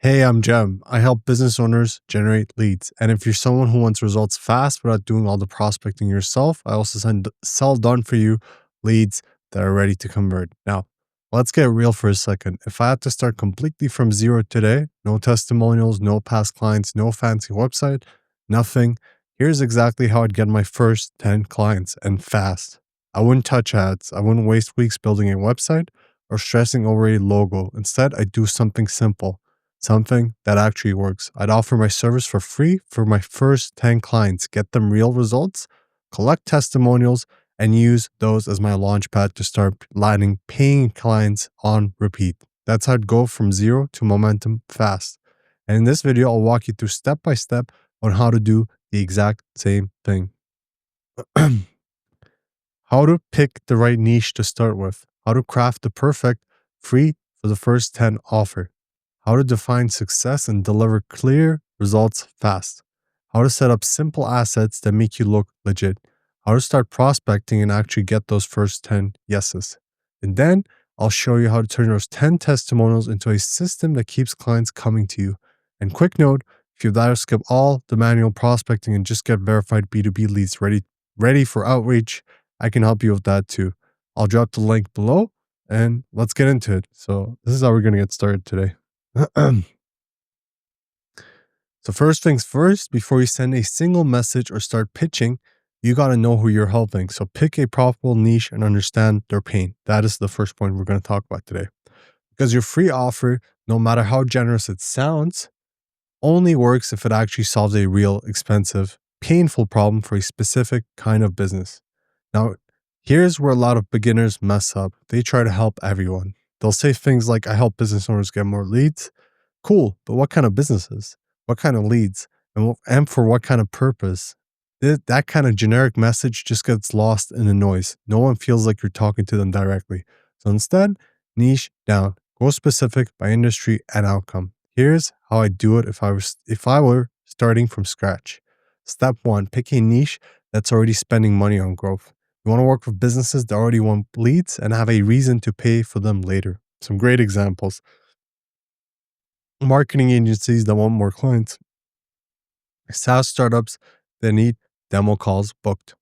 Hey, I'm Jem. I help business owners generate leads. And if you're someone who wants results fast without doing all the prospecting yourself, I also sell done for you leads that are ready to convert. Now, let's get real for a second. If I had to start completely from zero today, no testimonials, no past clients, no fancy website, nothing, here's exactly how I'd get my first 10 clients and fast. I wouldn't touch ads. I wouldn't waste weeks building a website or stressing over a logo. Instead, I'd do something simple, something that actually works. I'd offer my service for free for my first 10 clients, get them real results, collect testimonials, and use those as my launch pad to start landing paying clients on repeat. That's how I'd go from zero to momentum fast. And in this video, I'll walk you through step by step on how to do the exact same thing. How to pick the right niche to start with, how to craft the perfect free for the first 10 offer, how to define success and deliver clear results fast, how to set up simple assets that make you look legit, how to start prospecting and actually get those first 10 yeses. And then I'll show you how to turn those 10 testimonials into a system that keeps clients coming to you. And quick note, if you'd rather skip all the manual prospecting and just get verified B2B leads ready for outreach, I can help you with that too. I'll drop the link below and let's get into it. So this is how we're going to get started today. So first things first, before you send a single message or start pitching, you got to know who you're helping. So pick a profitable niche and understand their pain. That is the first point we're going to talk about today. Because your free offer, no matter how generous it sounds, only works if it actually solves a real, expensive, painful problem for a specific kind of business. Now, here's where a lot of beginners mess up. They try to help everyone. They'll say things like, I help business owners get more leads. Cool, but what kind of businesses? What kind of leads? And for what kind of purpose? That kind of generic message just gets lost in the noise. No one feels like you're talking to them directly. So instead, niche down. Go specific by industry and outcome. Here's how I do it if I were starting from scratch. Step 1, pick a niche that's already spending money on growth. You want to work with businesses that already want leads and have a reason to pay for them later. Some great examples: marketing agencies that want more clients, SaaS startups that need demo calls booked,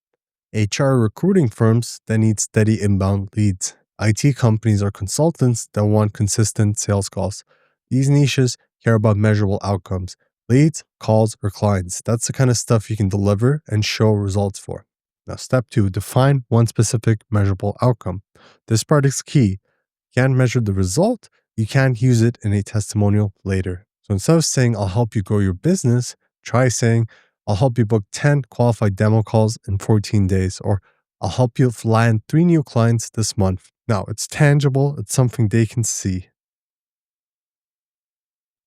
HR recruiting firms that need steady inbound leads, IT companies or consultants that want consistent sales calls. These niches care about measurable outcomes, leads, calls, or clients. That's the kind of stuff you can deliver and show results for. Now, step 2, define one specific measurable outcome. This part is key. You can't measure the result, you can't use it in a testimonial later. So instead of saying, I'll help you grow your business, try saying, I'll help you book 10 qualified demo calls in 14 days, or I'll help you land 3 new clients this month. Now, it's tangible, it's something they can see.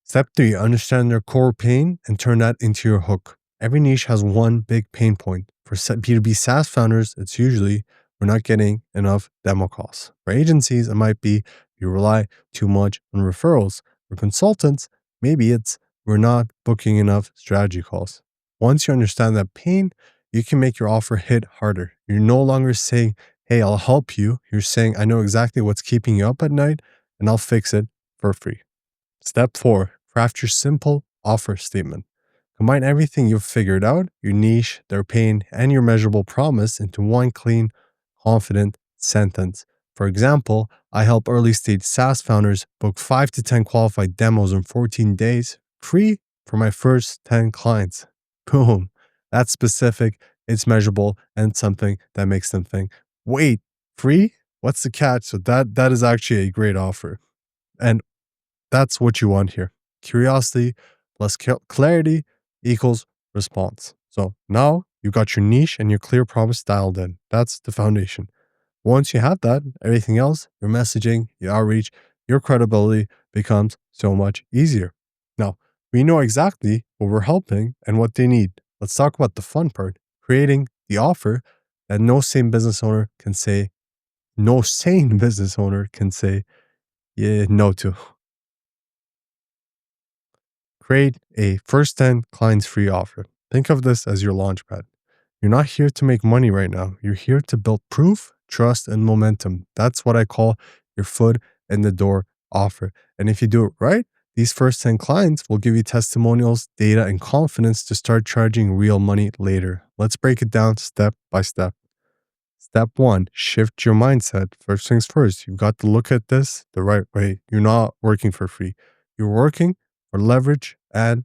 Step 3, understand their core pain and turn that into your hook. Every niche has one big pain point. For B2B SaaS founders, it's usually we're not getting enough demo calls. For agencies, it might be you rely too much on referrals. For consultants, maybe it's we're not booking enough strategy calls. Once you understand that pain, you can make your offer hit harder. You're no longer saying, hey, I'll help you. You're saying, I know exactly what's keeping you up at night and I'll fix it for free. Step 4, craft your simple offer statement. Combine everything you've figured out, your niche, their pain, and your measurable promise into one clean, confident sentence. For example, I help early stage SaaS founders book 5 to 10 qualified demos in 14 days, free for my first 10 clients. Boom. That's specific, it's measurable, and something that makes them think, wait, free? What's the catch? So that is actually a great offer. And that's what you want here. Curiosity plus clarity equals response. So now you got your niche and your clear promise dialed in. That's the foundation. Once you have that, everything else, your messaging, your outreach, your credibility becomes so much easier. Now, we know exactly what we're helping and what they need. Let's talk about the fun part, creating the offer that no sane business owner can say no no to. Create a first 10 clients free offer. Think of this as your launchpad. You're not here to make money right now. You're here to build proof, trust, and momentum. That's what I call your foot in the door offer. And if you do it right, These first 10 clients will give you testimonials, data, and confidence to start charging real money later. Let's break it down step by step. Step one, shift your mindset. First things first, you've got to look at this the right way. You're not working for free. You're working for leverage and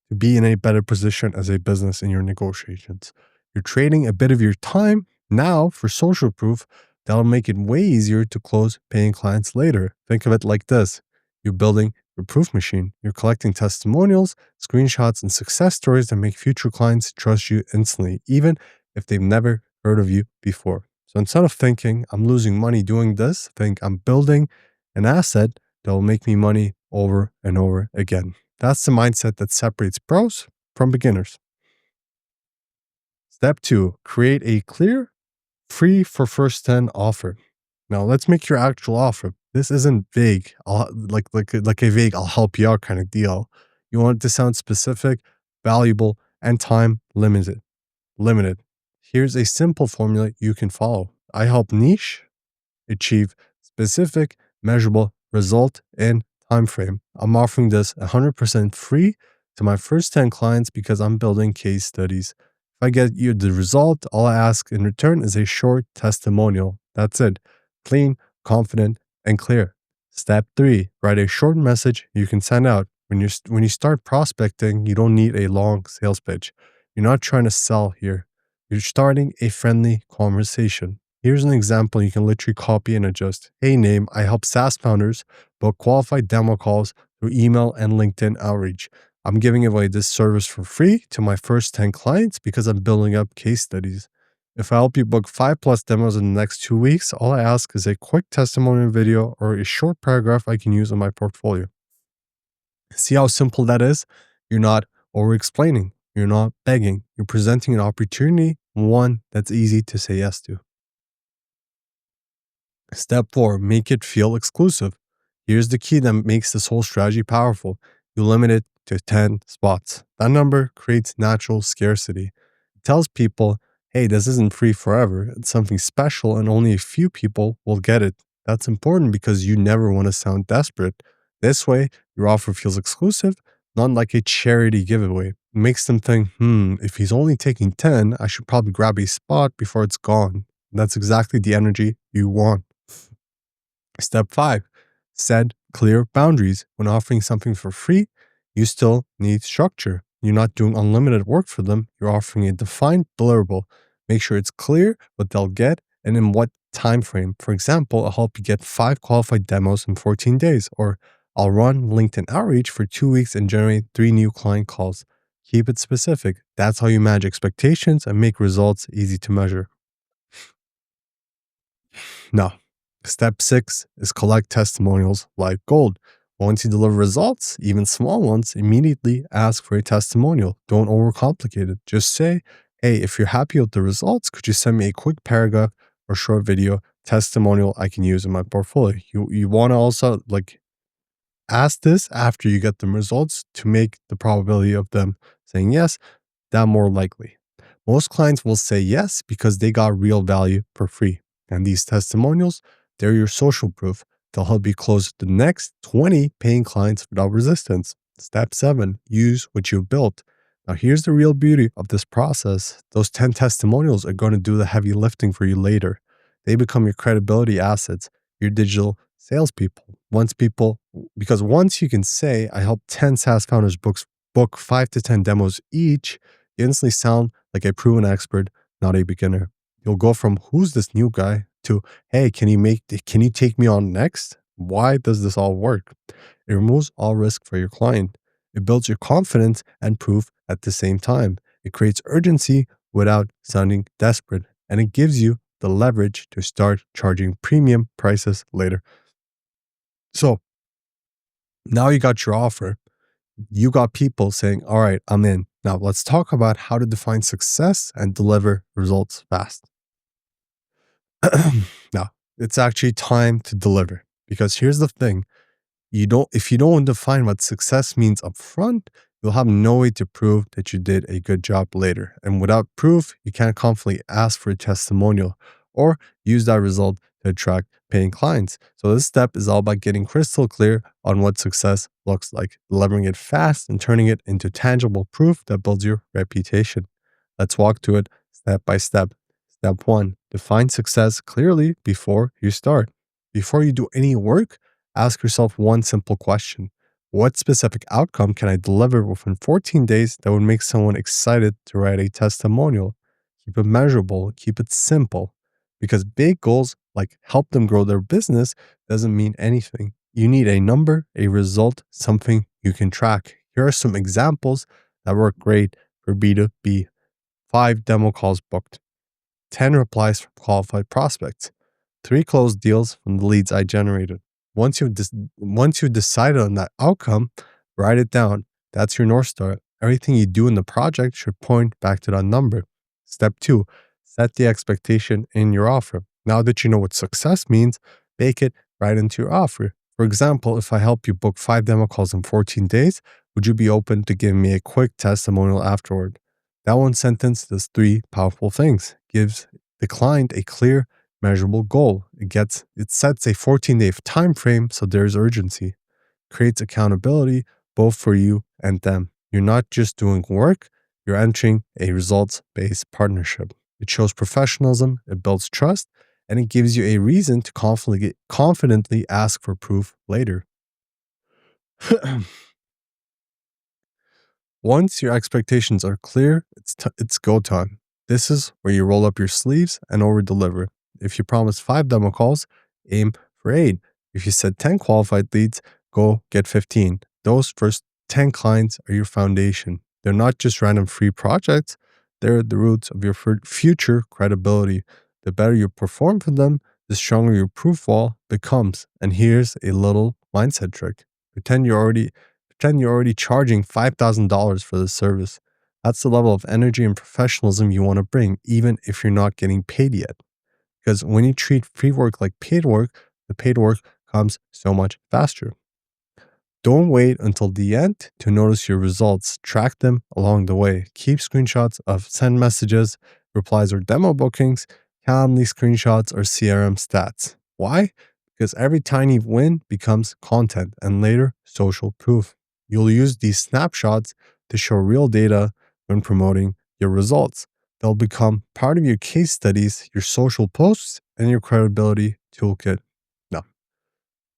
to be in a better position as a business in your negotiations. You're trading a bit of your time now for social proof that'll make it way easier to close paying clients later. Think of it like this. You're building your proof machine. You're collecting testimonials, screenshots, and success stories that make future clients trust you instantly, even if they've never heard of you before. So instead of thinking, I'm losing money doing this, think I'm building an asset that will make me money over and over again. That's the mindset that separates pros from beginners. Step two, create a clear, free for first 10 offer. Now let's make your actual offer. This isn't vague, like a vague I'll help you out kind of deal. You want it to sound specific, valuable, and time limited. Here's a simple formula you can follow. I help niche achieve specific, measurable result in time frame. I'm offering this 100% free to my first 10 clients because I'm building case studies. If I get you the result, all I ask in return is a short testimonial. That's it. Clean, confident, and clear. Step three, write a short message you can send out. When you start prospecting, you don't need a long sales pitch. You're not trying to sell here. You're starting a friendly conversation. Here's an example you can literally copy and adjust. Hey, name, I help SaaS founders book qualified demo calls through email and LinkedIn outreach. I'm giving away this service for free to my first 10 clients because I'm building up case studies. If I help you book 5+ demos in the next 2 weeks, all I ask is a quick testimonial video or a short paragraph I can use in my portfolio. See how simple that is? You're not over explaining. You're not begging. You're presenting an opportunity, one that's easy to say yes to. Step four, make it feel exclusive. Here's the key that makes this whole strategy powerful. You limit it to 10 spots. That number creates natural scarcity. It tells people, hey, this isn't free forever. It's something special and only a few people will get it. That's important because you never want to sound desperate. This way, your offer feels exclusive, not like a charity giveaway. It makes them think, if he's only taking 10, I should probably grab a spot before it's gone. That's exactly the energy you want. Step five, set clear boundaries. When offering something for free, you still need structure. You're not doing unlimited work for them. You're offering a defined deliverable. Make sure it's clear what they'll get and in what time frame. For example, I'll help you get 5 qualified demos in 14 days, or I'll run LinkedIn outreach for 2 weeks and generate 3 new client calls. Keep it specific. That's how you manage expectations and make results easy to measure. Now, step 6 is collect testimonials like gold. Once you deliver results, even small ones, immediately ask for a testimonial. Don't overcomplicate it. Just say, hey, if you're happy with the results, could you send me a quick paragraph or short video testimonial I can use in my portfolio? You want to also ask this after you get the results to make the probability of them saying yes that more likely. Most clients will say yes because they got real value for free. And these testimonials, they're your social proof. They'll help you close the next 20 paying clients without resistance. Step 7, use what you've built. Now, here's the real beauty of this process. Those 10 testimonials are going to do the heavy lifting for you later. They become your credibility assets, your digital salespeople. Because once you can say, I help 10 SaaS founders book 5 to 10 demos each, you instantly sound like a proven expert, not a beginner. You'll go from who's this new guy to, hey, can you take me on next? Why does this all work? It removes all risk for your client. It builds your confidence and proof at the same time. It creates urgency without sounding desperate, and it gives you the leverage to start charging premium prices later. So now you got your offer. You got people saying, all right, I'm in. Now let's talk about how to define success and deliver results fast. Now, it's actually time to deliver, because here's the thing. If you don't define what success means up front, you'll have no way to prove that you did a good job later. And without proof, you can't confidently ask for a testimonial or use that result to attract paying clients. So this step is all about getting crystal clear on what success looks like, delivering it fast and turning it into tangible proof that builds your reputation. Let's walk through it step by step. Step 1, define success clearly before you start. Before you do any work, ask yourself one simple question. What specific outcome can I deliver within 14 days that would make someone excited to write a testimonial? Keep it measurable, keep it simple, because big goals like help them grow their business doesn't mean anything. You need a number, a result, something you can track. Here are some examples that work great for B2B. 5 demo calls booked, 10 replies from qualified prospects, 3 closed deals from the leads I generated. Once you've decided on that outcome, write it down. That's your North Star. Everything you do in the project should point back to that number. Step 2, set the expectation in your offer. Now that you know what success means, bake it right into your offer. For example, if I help you book 5 demo calls in 14 days, would you be open to giving me a quick testimonial afterward? That one sentence does 3 powerful things. Gives the client a clear, measurable goal. It sets a 14-day time frame, so there's urgency. Creates accountability both for you and them. You're not just doing work, you're entering a results-based partnership. It shows professionalism, it builds trust, and it gives you a reason to confidently ask for proof later. Once your expectations are clear, it's go time. This is where you roll up your sleeves and over deliver. If you promise 5 demo calls, aim for 8. If you said 10 qualified leads, go get 15. Those first 10 clients are your foundation. They're not just random free projects, they're the roots of your future credibility. The better you perform for them, the stronger your proof wall becomes. And here's a little mindset trick. Pretend you're already charging $5,000 for this service. That's the level of energy and professionalism you want to bring, even if you're not getting paid yet. Because when you treat free work like paid work, the paid work comes so much faster. Don't wait until the end to notice your results. Track them along the way. Keep screenshots of send messages, replies, or demo bookings, Calendly screenshots, or CRM stats. Why? Because every tiny win becomes content and later social proof. You'll use these snapshots to show real data when promoting your results. They'll become part of your case studies, your social posts, and your credibility toolkit. Now,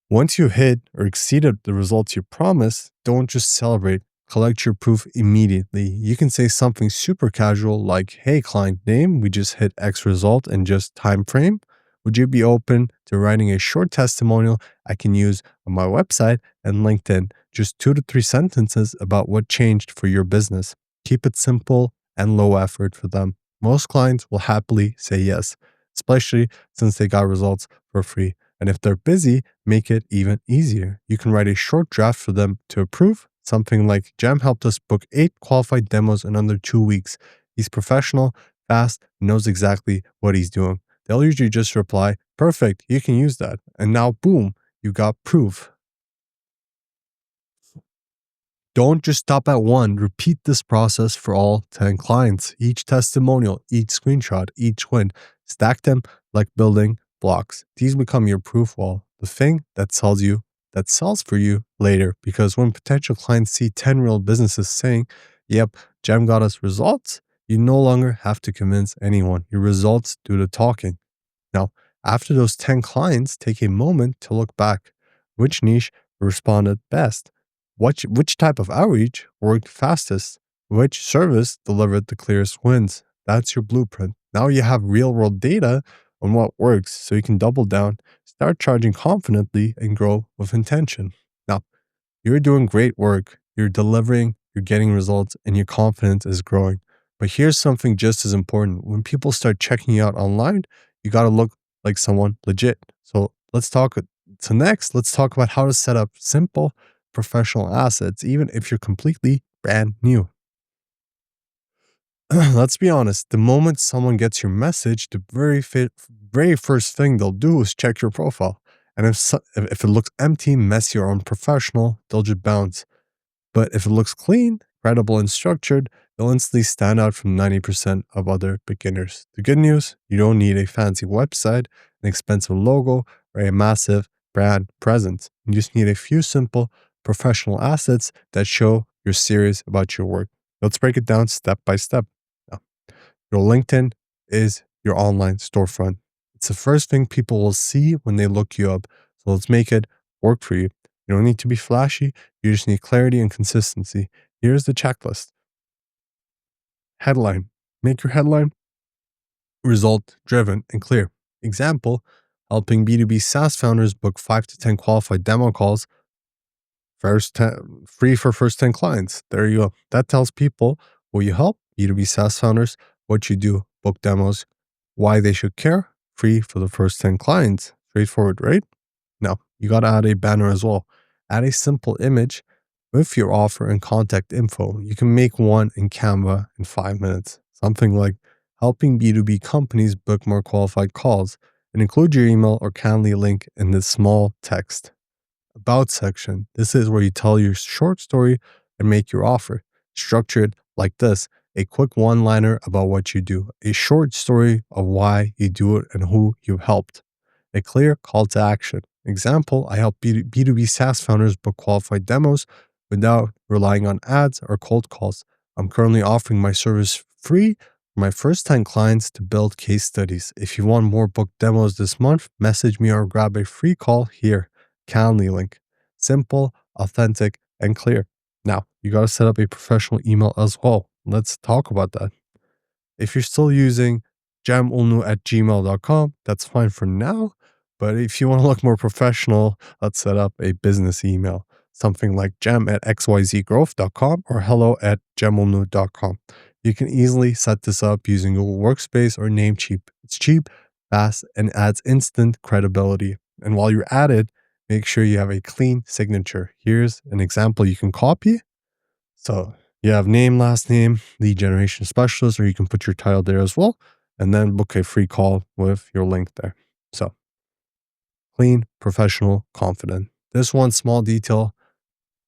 once you hit or exceeded the results you promised, don't just celebrate. Collect your proof immediately. You can say something super casual like, hey, client name, we just hit X result in just time frame. Would you be open to writing a short testimonial I can use on my website and LinkedIn? Just 2 to 3 sentences about what changed for your business. Keep it simple and low effort for them. Most clients will happily say yes, especially since they got results for free. And if they're busy, make it even easier. You can write a short draft for them to approve. Something like, Jam helped us book 8 qualified demos in under 2 weeks. He's professional, fast, knows exactly what he's doing. They'll usually just reply, perfect, you can use that. And now, boom, you got proof. Don't just stop at one. Repeat this process for all 10 clients. Each testimonial, each screenshot, each win. Stack them like building blocks. These become your proof wall, the thing that sells for you later. Because when potential clients see 10 real businesses saying, yep, Jam got us results, you no longer have to convince anyone. Your results do the talking. Now, after those 10 clients, take a moment to look back. Which niche responded best? Which type of outreach worked fastest? Which service delivered the clearest wins? That's your blueprint. Now you have real world data on what works, so you can double down, start charging confidently, and grow with intention. Now, you're doing great work. You're delivering, you're getting results, and your confidence is growing. But here's something just as important. When people start checking you out online, you got to look like someone legit. Next, let's talk about how to set up simple professional assets, even if you're completely brand new. Let's be honest, the moment someone gets your message, the very first thing they'll do is check your profile. And if it looks empty, messy, or unprofessional, they'll just bounce. But if it looks clean, credible, and structured, they'll instantly stand out from 90% of other beginners. The good news, you don't need a fancy website, an expensive logo or a massive brand presence. You just need a few simple professional assets that show you're serious about your work. Let's break it down step by step. Now, your LinkedIn is your online storefront. It's the first thing people will see when they look you up. So let's make it work for you. You don't need to be flashy. You just need clarity and consistency. Here's the checklist. Headline. Make your headline result driven and clear. Example, helping B2B SaaS founders book 5 to 10 qualified demo calls free for first 10 clients. There you go. That tells people will you help B2B SaaS founders, what you do, book demos, why they should care, free for the first 10 clients. Straightforward, right? Now, you got to add a banner as well. Add a simple image with your offer and contact info. You can make one in Canva in 5 minutes. Something like helping B2B companies book more qualified calls, and include your email or Calendly link in this small text. About section. This is where you tell your short story and make your offer. Structure it like this: a quick one-liner about what you do, a short story of why you do it and who you've helped, a clear call to action. Example, I help B2B SaaS founders book qualified demos without relying on ads or cold calls. I'm currently offering my service free for my first 10 clients to build case studies. If you want more book demos this month, message me or grab a free call here. Calendly link. Simple, authentic, and clear. Now, you got to set up a professional email as well. Let's talk about that. If you're still using jamulnu@gmail.com, that's fine for now. But if you want to look more professional, let's set up a business email. Something like jam@xyzgrowth.com or hello@jamulnu.com. You can easily set this up using Google Workspace or Namecheap. It's cheap, fast, and adds instant credibility. And while you're at it, make sure you have a clean signature. Here's an example you can copy. So you have name, last name, lead generation specialist, or you can put your title there as well, and then book a free call with your link there. So clean, professional, confident. This one small detail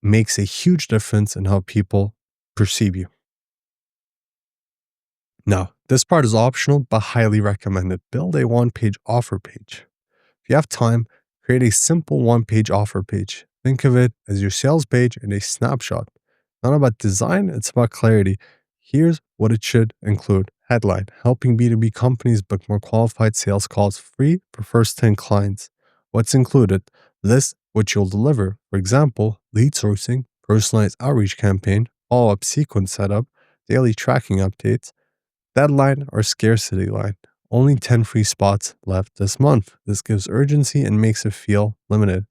makes a huge difference in how people perceive you. Now, this part is optional, but highly recommended. Build a one-page offer page. If you have time, create a simple one-page offer page. Think of it as your sales page and a snapshot. Not about design, it's about clarity. Here's what it should include. Headline, helping B2B companies book more qualified sales calls free for first 10 clients. What's included? List what you'll deliver. For example, lead sourcing, personalized outreach campaign, follow-up sequence setup, daily tracking updates, deadline or scarcity line. Only 10 free spots left this month. This gives urgency and makes it feel limited.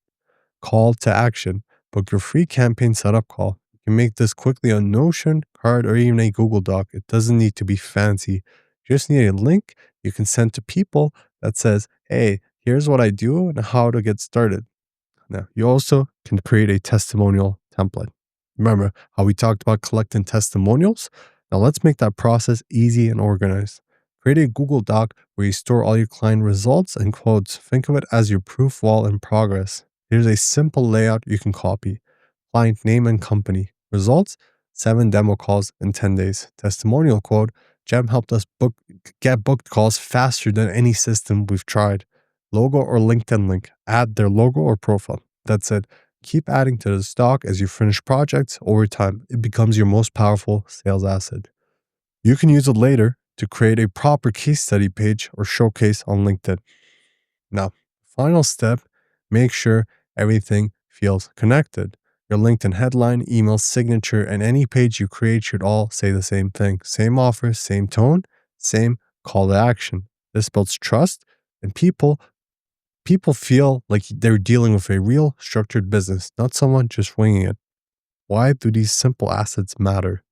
Call to action. Book your free campaign setup call. You can make this quickly on Notion, Card, or even a Google Doc. It doesn't need to be fancy. You just need a link you can send to people that says, hey, here's what I do and how to get started. Now, you also can create a testimonial template. Remember how we talked about collecting testimonials? Now let's make that process easy and organized. Create a Google Doc where you store all your client results and quotes. Think of it as your proof wall in progress. Here's a simple layout you can copy. Client name and company. Results, 7 demo calls in 10 days. Testimonial quote, Gem helped us get booked calls faster than any system we've tried. Logo or LinkedIn link. Add their logo or profile. That's it. Keep adding to the stock as you finish projects over time. It becomes your most powerful sales asset. You can use it later to create a proper case study page or showcase on LinkedIn. Now, final step, make sure everything feels connected. Your LinkedIn headline, email signature, and any page you create should all say the same thing. Same offer, same tone, same call to action. This builds trust, and people feel like they're dealing with a real structured business, not someone just winging it. Why do these simple assets matter?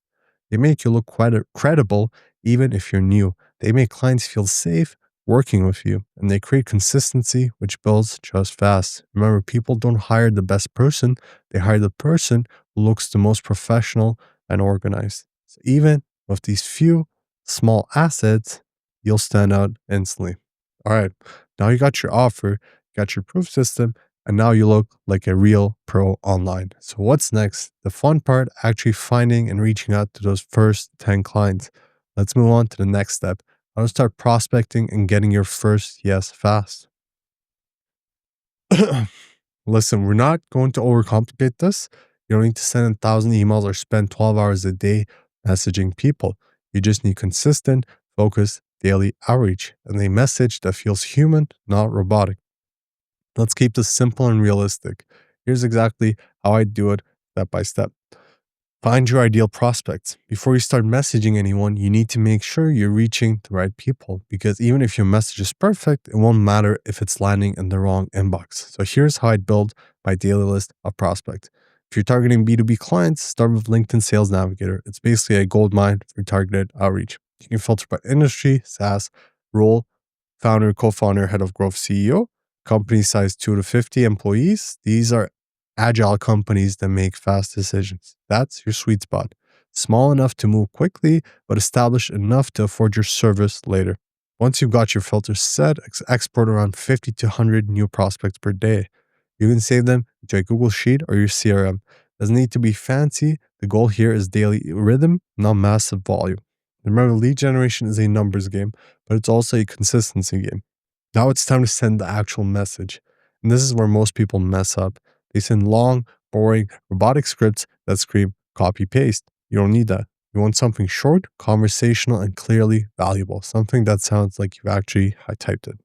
They make you look credible even if you're new. They make clients feel safe working with you, and they create consistency, which builds trust fast. Remember, people don't hire the best person, they hire the person who looks the most professional and organized. So even with these few small assets, you'll stand out instantly. All right, now you got your offer, got your proof system, and now you look like a real pro online. So what's next? The fun part, actually finding and reaching out to those first 10 clients. Let's move on to the next step. How to start prospecting and getting your first yes fast. Listen, we're not going to overcomplicate this. You don't need to send 1,000 emails or spend 12 hours a day messaging people. You just need consistent, focused daily outreach and a message that feels human, not robotic. Let's keep this simple and realistic. Here's exactly how I do it step by step. Find your ideal prospects. Before you start messaging anyone, you need to make sure you're reaching the right people because even if your message is perfect, it won't matter if it's landing in the wrong inbox. So here's how I build my daily list of prospects. If you're targeting B2B clients, start with LinkedIn Sales Navigator. It's basically a gold mine for targeted outreach. You can filter by industry, SaaS, role, founder, co-founder, head of growth, CEO, company size 2 to 50 employees. These are agile companies that make fast decisions. That's your sweet spot. Small enough to move quickly, but established enough to afford your service later. Once you've got your filters set, export around 50 to 100 new prospects per day. You can save them to a Google Sheet or your CRM. Doesn't need to be fancy. The goal here is daily rhythm, not massive volume. Remember, lead generation is a numbers game, but it's also a consistency game. Now it's time to send the actual message. And this is where most people mess up. They send long, boring, robotic scripts that scream copy paste. You don't need that. You want something short, conversational, and clearly valuable. Something that sounds like you've actually typed it.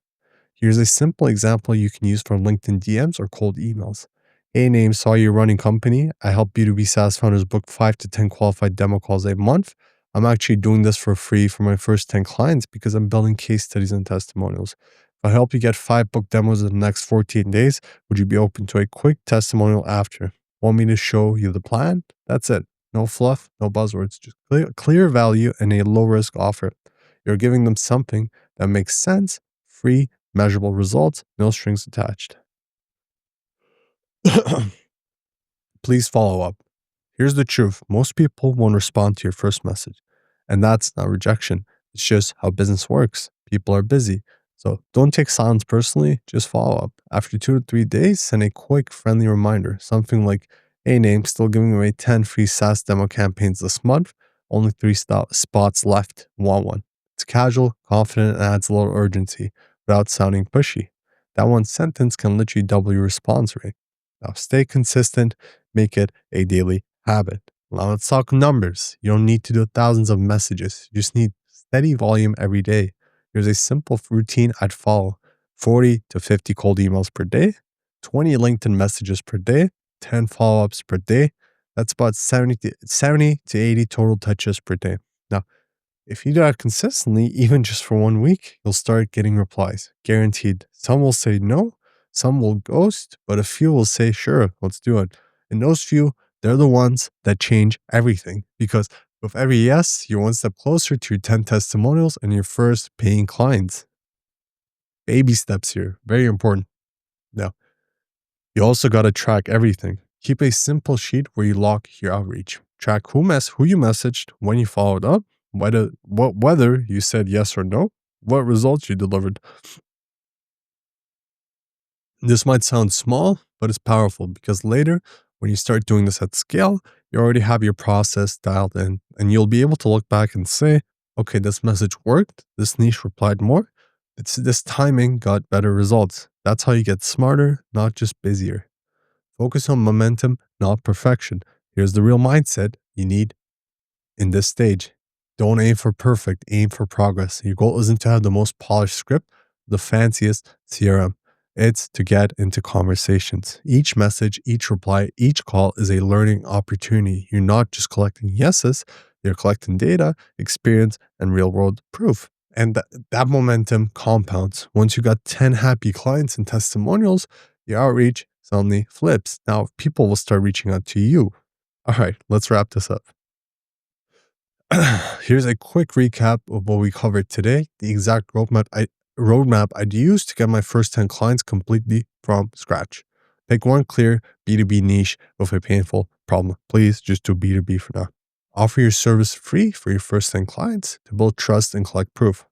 Here's a simple example you can use for LinkedIn DMs or cold emails. Hey, name, saw you running company. I help B2B SaaS founders book 5 to 10 qualified demo calls a month. I'm actually doing this for free for my first 10 clients because I'm building case studies and testimonials. If I help you get 5 book demos in the next 14 days, would you be open to a quick testimonial after? Want me to show you the plan? That's it. No fluff, no buzzwords, just clear value and a low risk offer. You're giving them something that makes sense, free, measurable results, no strings attached. Please follow up. Here's the truth. Most people won't respond to your first message. And that's not rejection. It's just how business works. People are busy. So don't take silence personally. Just follow up. After 2 to 3 days, send a quick, friendly reminder. Something like, hey, name, still giving away 10 free SaaS demo campaigns this month. Only 3 spots left. Want one. It's casual, confident, and adds a little urgency without sounding pushy. That one sentence can literally double your response rate. Now, stay consistent. Make it a daily habit. Now let's talk numbers. You don't need to do thousands of messages. You just need steady volume every day. Here's a simple routine I'd follow. 40 to 50 cold emails per day, 20 LinkedIn messages per day, 10 follow-ups per day. That's about 70 to 80 total touches per day. Now, if you do that consistently, even just for 1 week, you'll start getting replies. Guaranteed. Some will say no, some will ghost, but a few will say, sure, let's do it. And those few, they're the ones that change everything because with every yes, you're one step closer to your 10 testimonials and your first paying clients. Baby steps here, very important. Now, you also got to track everything. Keep a simple sheet where you log your outreach. Track who you messaged, when you followed up, whether you said yes or no, what results you delivered. This might sound small, but it's powerful because later, when you start doing this at scale, you already have your process dialed in and you'll be able to look back and say, okay, this message worked, this niche replied more, this timing got better results. That's how you get smarter, not just busier. Focus on momentum, not perfection. Here's the real mindset you need in this stage. Don't aim for perfect, aim for progress. Your goal isn't to have the most polished script, the fanciest CRM. It's to get into conversations. Each message, each reply, each call is a learning opportunity. You're not just collecting yeses, you're collecting data, experience, and real world proof. And that momentum compounds. Once you got 10 happy clients and testimonials, your outreach suddenly flips. Now people will start reaching out to you. All right, let's wrap this up. Here's a quick recap of what we covered today, the exact roadmap I'd use to get my first 10 clients completely from scratch. Pick one clear B2B niche with a painful problem. Please just do B2B for now. Offer your service free for your first 10 clients to build trust and collect proof.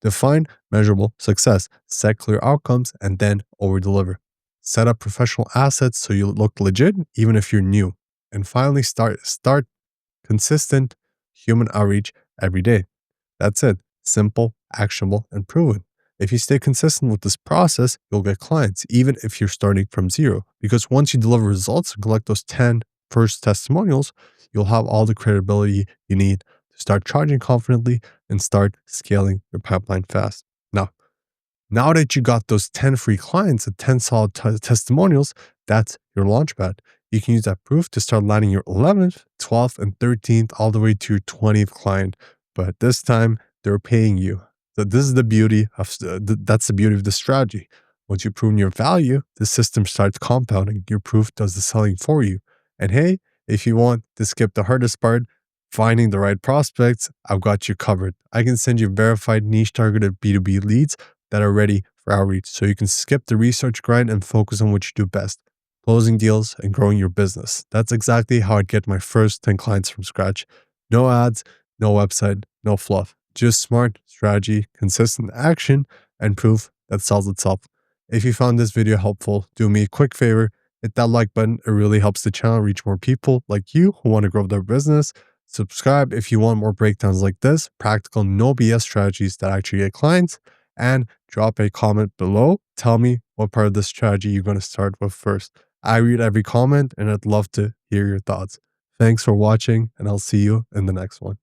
Define measurable success, set clear outcomes, and then over deliver. Set up professional assets so you look legit even if you're new. And finally, start consistent human outreach every day. That's it. Simple, actionable, and proven. If you stay consistent with this process, you'll get clients, even if you're starting from zero. Because once you deliver results and collect those 10 first testimonials, you'll have all the credibility you need to start charging confidently and start scaling your pipeline fast. Now that you got those 10 free clients and 10 solid testimonials, that's your launchpad. You can use that proof to start landing your 11th, 12th, and 13th all the way to your 20th client. But this time, they're paying you. So this is the beauty of that's the beauty of the strategy. Once you've proven your value, the system starts compounding. Your proof does the selling for you. And hey, if you want to skip the hardest part, finding the right prospects, I've got you covered. I can send you verified niche targeted B2B leads that are ready for outreach, so you can skip the research grind and focus on what you do best, closing deals and growing your business. That's exactly how I'd get my first 10 clients from scratch. No ads, no website, no fluff. Just smart strategy, consistent action, and proof that sells itself. If you found this video helpful, do me a quick favor, hit that like button. It really helps the channel reach more people like you who want to grow their business. Subscribe if you want more breakdowns like this, practical no BS strategies that actually get clients, and drop a comment below. Tell me what part of this strategy you're going to start with first. I read every comment and I'd love to hear your thoughts. Thanks for watching, and I'll see you in the next one.